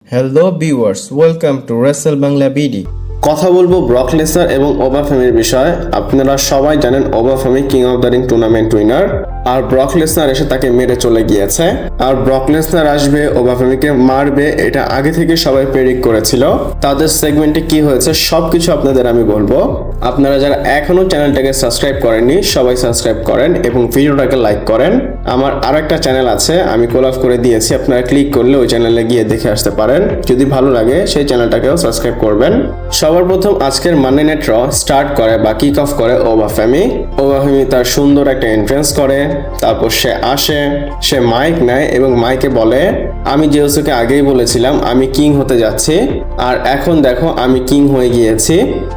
Hello viewers, welcome to Wrestle Bangla BD. কথা বলবো Brock Lesnar এবং ওবাফেমির বিষয়। আপনারা সবাই জানেন Obafemi king of the ring tournament winner, আর ব্রক লেসনার এসে তাকে মেরে চলে গিয়েছে। আর ব্রক লেসনার আসবে, ওবাফেমিকে মারবে, এটা আগে থেকে সবাই প্রেডিক্ট করেছিল। তাদের সেগমেন্টে কি হয়েছে সবকিছু আপনাদের আমি বলবো। আপনারা যারা এখনো চ্যানেলটাকে সাবস্ক্রাইব করেননি সবাই সাবস্ক্রাইব করেন এবং ভিডিওটাকে লাইক করেন। আমার আরেকটা চ্যানেল আছে, আমি কোলাপ করে দিয়েছি, আপনারা ক্লিক করলে ওই চ্যানেলে গিয়ে দেখে আসতে পারেন। যদি ভালো লাগে সেই চ্যানেলটাকেও সাবস্ক্রাইব করবেন। সবার প্রথম আজকের মানডে নাইট র স্টার্ট করে বা কিক অফ করে ওবাফেমি তার সুন্দর একটা এন্ট্রেন্স করে, তারপর সে আসে, সে মাইক নেয় এবং মাইকে বলে, আমি জেউসকে আগেই বলেছিলাম আমি কিং হতে যাচ্ছি, আর এখন দেখো আমি কিং হয়ে গিয়েছি।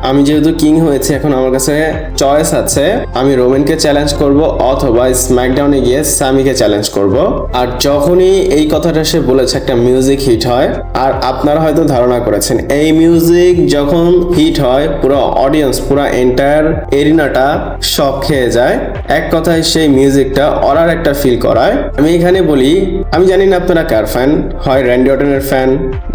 আমি যেহেতু কিং হয়েছি এখন আমার কাছে চয়েস আছে, আমি রোমেনকে চ্যালেঞ্জ করব অথবা স্ম্যাকডাউনে গিয়ে স্যামিকে চ্যালেঞ্জ করব। আর যখনই এই কথাটা সে বলেছে একটা মিউজিক হিট হয়, আর আপনারা হয়তো ধারণা করেছেন এই মিউজিক যখন হিট হয় পুরো অডিয়েন্স, পুরো এন্টায়ার এরিনাটা শক খেয়ে যায়। এক কথায় সেই মিউজিকটা অরার একটা ফিল করায়। আমি এখানে বলি, আমি জানি না আপনারা কার ফ্যান, হয় র্যান্ডি অর্টনের ফ্যান,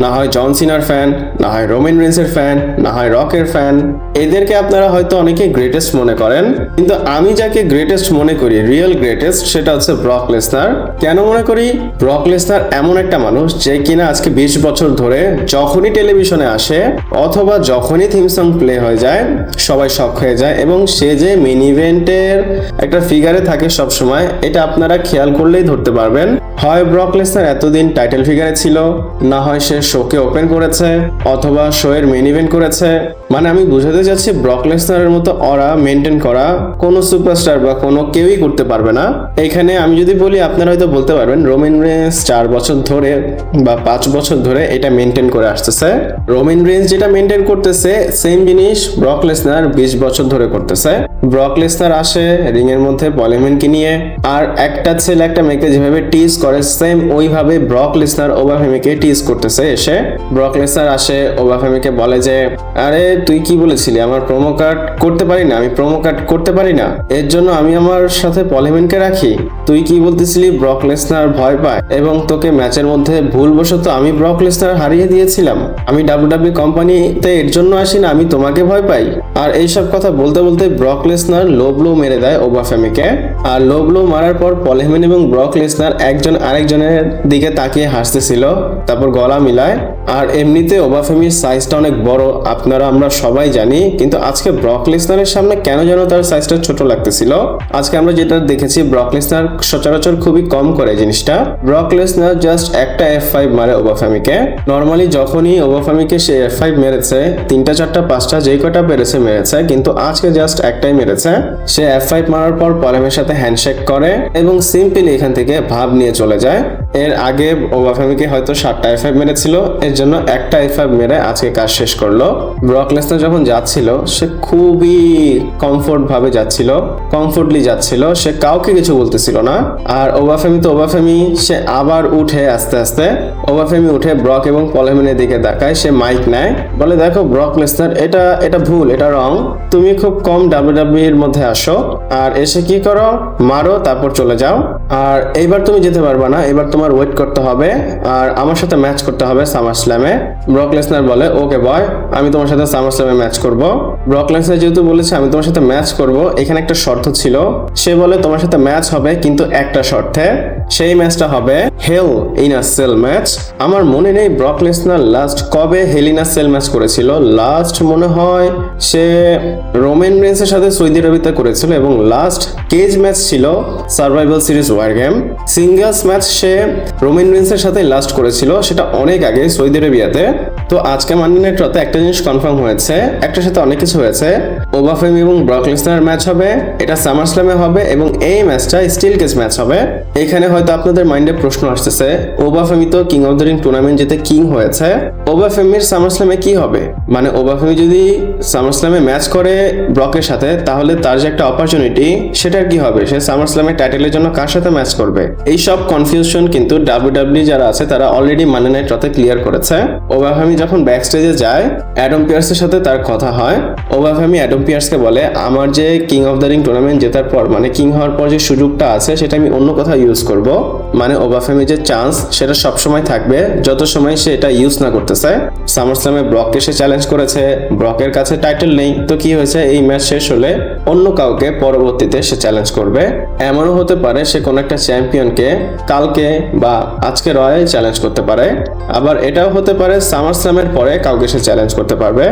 না হয় জন সিনার ফ্যান, না হয় রোমান রেন্সের ফ্যান, না হয় রকের ফ্যান। এদেরকে আপনারা হয়তো অনেকে গ্রেটেস্ট মনে করেন, কিন্তু আমি যাকে গ্রেটেস্ট মনে করি, রিয়েল গ্রেটেস্ট, সেটা হচ্ছে ব্রক লেসনার। কেন মনে করি? ব্রক লেসনার এমন একটা মানুষ যে কিনা আজকে 20 বছর ধরে যখনই টেলিভিশনে আসে অথবা যখনই থিম সং প্লে হয়ে যায় সবাই শক হয়ে যায়, এবং সে যে মেইন ইভেন্টের একটা ফিগারে থাকে সব সময়, এটা আপনারা খেয়াল করলেই ধরতে পারবেন। হয় ব্রক লেসনার এতদিন টাইটেল ফিগারে ছিল, না হয় সে শোকে ওপেন করেছে অথবা শো এর মেইন ইভেন্ট করেছে। মানে আমি বুঝাতে চাচ্ছি ব্রক লেসনারের মতো অরা মেনটেন করা কোনো সুপারস্টার বা কোনো কেউই করতে পারবে না। এখানে আমি যদি বলি, আপনারা হয়তো বলতে পারবেন রোমান রেন্স 4 বছর ধরে বা 5 বছর ধরে এটা মেনটেন করে আসতেছে। রোমান রেন্স যেটা মেনটেন করতেছে সেম জিনিস ব্রক লেসনার 20 বছর ধরে করতেছে। ব্রক লেসনার আসে রিং এর মধ্যে পল হেমনকে নিয়ে, আর একটা ছেলে একটা মেয়েকে যেভাবে টিজ করে সেম ওইভাবে ব্রক লেসনার ওবাফেমিকে টিজ করতেছে। এসে ব্রক লেসনার আসে, ওবাফেমিকে বলে যে, আরে তুই কি বলেছিলি আমার প্রোমো কার্ড করতে পারি না, আমি প্রোমো কার্ড করতে পারি না, এর জন্য আমি আমার সাথে পল হেমনকে রাখি। তুই কি বলতেছিলি ব্রক লেসনার ভয় পায় এবং তোকে ম্যাচের মধ্যে ভুলবশত আমি ব্রক লেসনার হারিয়ে দিয়েছিলাম, আমি ডাব্লিউডাব্লিউ কোম্পানিতে এর জন্য আসি না, আমি তোমাকে ভয় পাই। আর এইসব কথা বলতে বলতে ব্রক লেসনার লো ব্লো মেরে দেয় ওবাফেমিকে। আর লো ব্লো মারার পর পল হেমন এবং ব্রক লেসনার একজন আরেকজনের দিকে তাকিয়ে হাসতেছিল, তারপর গলা মিলায়। আর এমনিতে ওবাফেমির সাইজটা অনেক বড়, আপনারা আমরা সবাই জানি, কিন্তু আজকে ব্রক লেসনারের সামনে কেন যেন তার সাইজটা ছোট লাগতেছিল। আজকে আমরা যেটা দেখেছি ব্রক লেসনার সচরাচর খুবই কম করে জিনিসটা। ব্রক লেসনার জাস্ট একটা F5 মারে ওবাফেমিকে। নর্মালি যখনই ওবাফেমিকে সে F5 মেরেছে 3টা 4টা 5টা যেই কটা পেরেছে মেরেছে, কিন্তু আজকে জাস্ট একটাই মেরেছে। সে F5 মারার পর পলেমের সাথে হ্যান্ডশেক করে এবং সিম্পলি এখান থেকে ভাব নিয়ে চলে যায়। এর আগে ওবাফেমিকে হয়তো 7টা F5 মেরেছিল, এর জন্য একটা F5 মেরে আজকে কাজ শেষ করলো। ব্রক লেসনার যখন যাচ্ছিল সে খুবই কমফোর্ট ভাবে যাচ্ছিল, কমফোর্টলি যাচ্ছিল, সে কাউকে কিছু বলতেছিল না। আর ওবাফেমি সে আবার উঠে আস্তে আস্তে ওবাফেমি উঠে ব্রক এবং পল হেমনের দিকে তাকায়, সে মাইক নেয়, বলে দেখো ব্রক লেসনার এটা ভুল, এটা রং, তুমি খুব কম ডাব্লিউডাব্লিউ এর মধ্যে আসো, আর এসে কি করো মারো তারপর চলে যাও, আর এইবার তুমি যেতে পারবে না, এবার তোমার ওয়েট করতে হবে আর আমার সাথে ম্যাচ করতে হবে সামার স্ল্যামে। ব্রক লেসনার বলে ওকে বয়, আমি তোমার সাথে সামার স্ল্যামে ম্যাচ করব। ব্রক লেসনার যেহেতু বলেছে আমি তোমার সাথে ম্যাচ করব, এখানে একটা শর্ত ছিল। সে বলে তোমার সাথে ম্যাচ হবে কিন্তু একটা শর্তে, সেই ম্যাচটা হবে হেল ইন আ সেল ম্যাচ। আমার মনে নেই ব্রক লেসনার লাস্ট কবে হেল ইন আ সেল ম্যাচ করেছিল, লাস্ট মনে হয় সে রোমান রেন্সের সাথে সৌদি আরবিতে করেছিল, এবং লাস্ট কেজ ম্যাচ ছিল Survival Series War Games. Singles match সে রোমান রেন্সের সাথে লাস্ট করেছিল, সেটা অনেক আগে সৌদি আরবিয়াতে। তো আজকে মানডে নাইট রাতে একটা জিনিস কনফার্ম হয়েছে, একটার সাথে অনেক কিছু হয়েছে। ওবাফেমি এবং ব্রক লেসনার ম্যাচ হবে, এটা সামার স্ল্যামে হবে এবং এই ম্যাচটা স্টিল কেজ ম্যাচ হবে। এখানে হয়তো আপনাদের মাইন্ডে প্রশ্ন আসতেছে, ওবাফেমি তো king of the ring tournament যেতে কিং হয়েছে, ওবাফেমির সামার স্ল্যামে কি হবে? মানে ওবাফেমি যদি সামার স্ল্যামে ম্যাচ করে ব্রকের সাথে, তাহলে তার যে একটা অপরচুনিটি সেটার কি হবে? সে সামার স্ল্যামে টাইটেলের জন্য কার সাথে ম্যাচ করবে? এই সব কনফিউশন কিন্তু ডাব্লিউডাব্লিউ যারা আছে তারা অলরেডি মানডে নাইট রাতে ক্লিয়ার করেছে। ওবাফেমি যখন ব্যাক স্টেজে যায় অ্যাডাম পিয়ার্সের সাথে তার কথা হয়। ওবাফেমি অ্যাডাম পিয়ার্সকে বলে, আমার যে king of the ring tournament জেতার পর মানে কিং হওয়ার পর যে সুযোগটা আছে সেটা আমি অন্য কোথাও ইউজ করব, মানে ওবাফেমি যে চান্স সেটা সবসময় থাকবে যত সময় সে এটা ইউজ না করতেছে। সামারস্ল্যামে ব্রককে সে চ্যালেঞ্জ করেছে, ব্রকের কাছে টাইটেল নেই, তো কি হয়েছে, এই ম্যাচ শেষ হলে অন্য কাউকে পরবর্তীতে সে চ্যালেঞ্জ করবে। এমনও হতে পারে সে কোনো একটা চ্যাম্পিয়নকে কালকে বা আজকে রয়ে চ্যালেঞ্জ করতে পারে, আবার এটাও হতে পারে সামারস্ল্যামের পরে কাউকে সে চ্যালেঞ্জ করতে পারবে।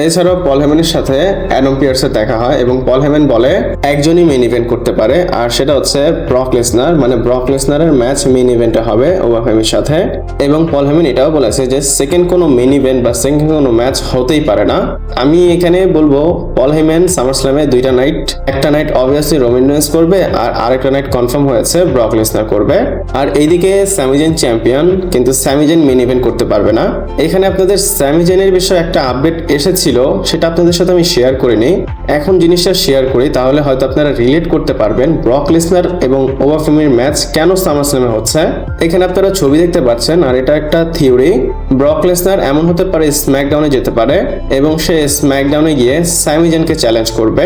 এছাড়াও পল হেমনের সাথে অ্যাডাম পিয়ার্সের দেখা হয় এবং পল হেমন বলে একজনই মেইন ইভেন্ট করতে পারে, আর সেটা হচ্ছে ব্রক লেসনার, মানে ব্রক লেসনারের ম্যাচ মেইন ইভেন্টে হবে ওবাফেমির সাথে। এবং পল হেমন এটাও বলেছে যে সেকেন্ড কোনো মেইন ইভেন্ট বা সেকেন্ড কোনো ম্যাচ হতেই পারে না। আমি এখানে বলবো পল হেমন সামারস্ল্যামে দুইটা নাইট, একটা নাইট অবভিয়াসলি রোমান রেইন্স করবে আর আরেকটা নাইট কনফার্ম হয়েছে ব্রক লেসনার করবে। আর এইদিকে স্যামি জেন চ্যাম্পিয়ন, কিন্তু স্যামি জেন মেইন ইভেন্ট করতে পারবে না। এখানে আপনাদের স্যামি জেনের বিষয়ে একটা আপডেট এসেছিল, সেটা আপনাদের সাথে আমি শেয়ার করিনি, এখন জিনিসটা শেয়ার করি, তাহলে হয়তো আপনারা রিলেট করতে পারবেন ব্রক লেসনার এবং ওবাফেমির ম্যাচ কেন সামারস্ল্যামে হচ্ছে। এখানে আপনারা ছবি দেখতে পাচ্ছেন, আর এটা একটা থিওরি। ব্রক লেসনার এমন হতে পারে স্ম্যাকডাউনে যেতে পারে এবং সে স্ম্যাকডাউনে গিয়ে স্যামি জেনকে চ্যালেঞ্জ করবে।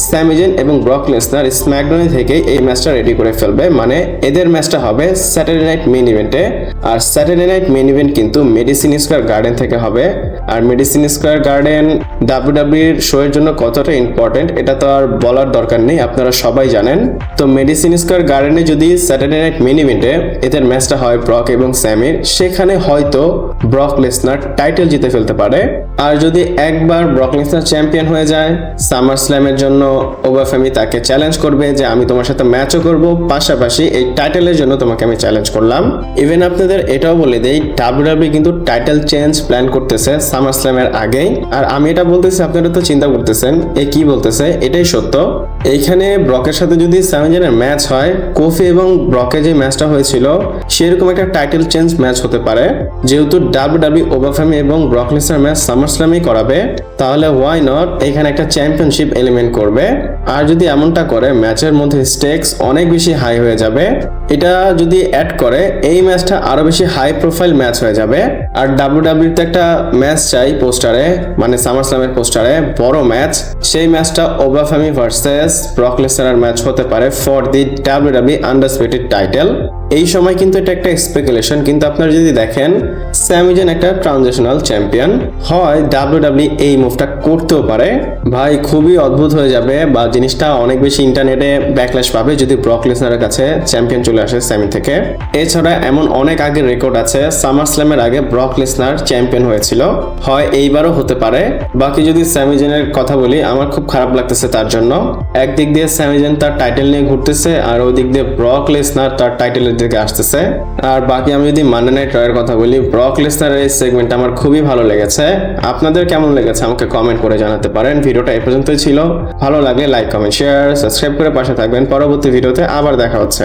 স্যামি জেন এবং ব্রক লেসনার স্ম্যাকডাউনে থেকে এই ম্যাচটা রেডি করে ফেলবে, মানে এদের ম্যাচটা হবে স্যাটারডে নাইট মেইন ইভেন্টে। আর স্যাটারডে নাইট মেইন ইভেন্ট কিন্তু মেডিসিন স্কোয়ার গার্ডেন থেকে হবে। আর মেডিসিন স্কোয়ার গার্ডেন ডাব্লিউডাব্লিউইর শো এর জন্য কতটা ইম্পর্টেন্ট এটা তো আর বলার দরকার নেই, আপনারা সবাই জানেন। তো মেডিসিন স্কোয়ার গার্ডেনে যদি স্যাটারডে নাইট মেইন ইভেন্টে এদের ম্যাচটা হয় ব্রক এবং স্যামির, সেখানে হয়তো ব্রক লেসনার টাইটেল জিতে ফেলতে পারে। আর যদি একবার ব্রক লেসনার চ্যাম্পিয়ন হয়ে যায়, সামার স্ল্যামের জন্য ওবাফেমি তাকে চ্যালেঞ্জ করবে যে আমি তোমার সাথে ম্যাচও করব, পাশাপাশি এই টাইটেলের জন্য তোমাকে আমি চ্যালেঞ্জ করলাম। ইভেন আপনাদের এটাও বলে দেই, ডাব্লিউডাব্লিউ কিন্তু টাইটেল চেঞ্জ প্ল্যান করতেছে সামার স্ল্যামের আগেই। আর আমি এটা বলতেছি, আপনারা তো চিন্তা করতেছেন এ কি বলতেছে, এটাই সত্য। এইখানে ব্রকের সাথে যদি স্যামি জেনের ম্যাচ হয়, কোফি এবং ব্রকের যে ম্যাচটা হয়েছিল সেরকম একটা টাইটেল চেঞ্জ ম্যাচ হতে পারে। যেহেতু ডাব্লিউডাব্লিউ ওবাফেমি এবং ব্রক লেসনার ম্যাচ সামারস্ল্যামেই করাবে, তাহলে ওয়াই নট এখানে একটা চ্যাম্পিয়নশিপ এলিমেন্ট করবে। আর যদি এমনটা করে ম্যাচের মধ্যে স্টেকস অনেক বেশি হাই হয়ে যাবে। এটা যদি অ্যাড করে এই ম্যাচটা আরো বেশি হাই প্রোফাইল ম্যাচ হয়ে যাবে। আর ডাব্লিউডাব্লিউতে একটা ম্যাচ চাই পোস্টারে, মানে সামারস্ল্যামের পোস্টারে বড় ম্যাচ, সেই ম্যাচটা Obafemi versus Brock Lesnar match হতে পারে ফর দি ডাব্লিউডাব্লিউ আন্ডারস্পিটেড টাইটেল। এই সময় কিন্তু এটা একটা স্পেকুলেশন, কিন্তু আপনারা যদি দেখেন স্যামি জেন একটা ট্রানজিশনাল চ্যাম্পিয়ন, হয় ডাব্লিউডাব্লিউ এই মুভটা করতেও পারে। ভাই খুবই অদ্ভুত হয়ে যাবে, বা জিনিসটা অনেক বেশি ইন্টারনেটে ব্যাকল্যাশ পাবে যদি ব্রক লেসনারের কাছে চ্যাম্পিয়ন চলে আসে স্যামি থেকে। এছাড়া এমন অনেক আগের রেকর্ড আছে, সামার স্ল্যামের আগে ব্রক লেসনার চ্যাম্পিয়ন হয়েছিল, হয় এইবারও হতে পারে। বাকি যদি স্যামি জেনের কথা বলি, আমার খুব খারাপ লাগতেছে তার জন্য। একদিক দিয়ে স্যামি জেন তার টাইটেল নিয়ে ঘুরতেছে, আর ওই দিক দিয়ে ব্রক লেসনার তার টাইটেলের দিকে আসতেছে। আর বাকি আমি যদি মানডে নাইট রয়ের কথা বলি, ব্রক লেসনারের এই সেগমেন্ট আমার খুবই ভালো লেগেছে। আপনাদের কেমন লেগেছে আমাকে কমেন্ট করে জানাতে পারেন। ভিডিওটা এই পর্যন্তই ছিল, ভালো লাগলে লাইক কমেন্ট শেয়ার সাবস্ক্রাইব করে পাশে থাকবেন। পরবর্তী ভিডিওতে আবার দেখা হচ্ছে।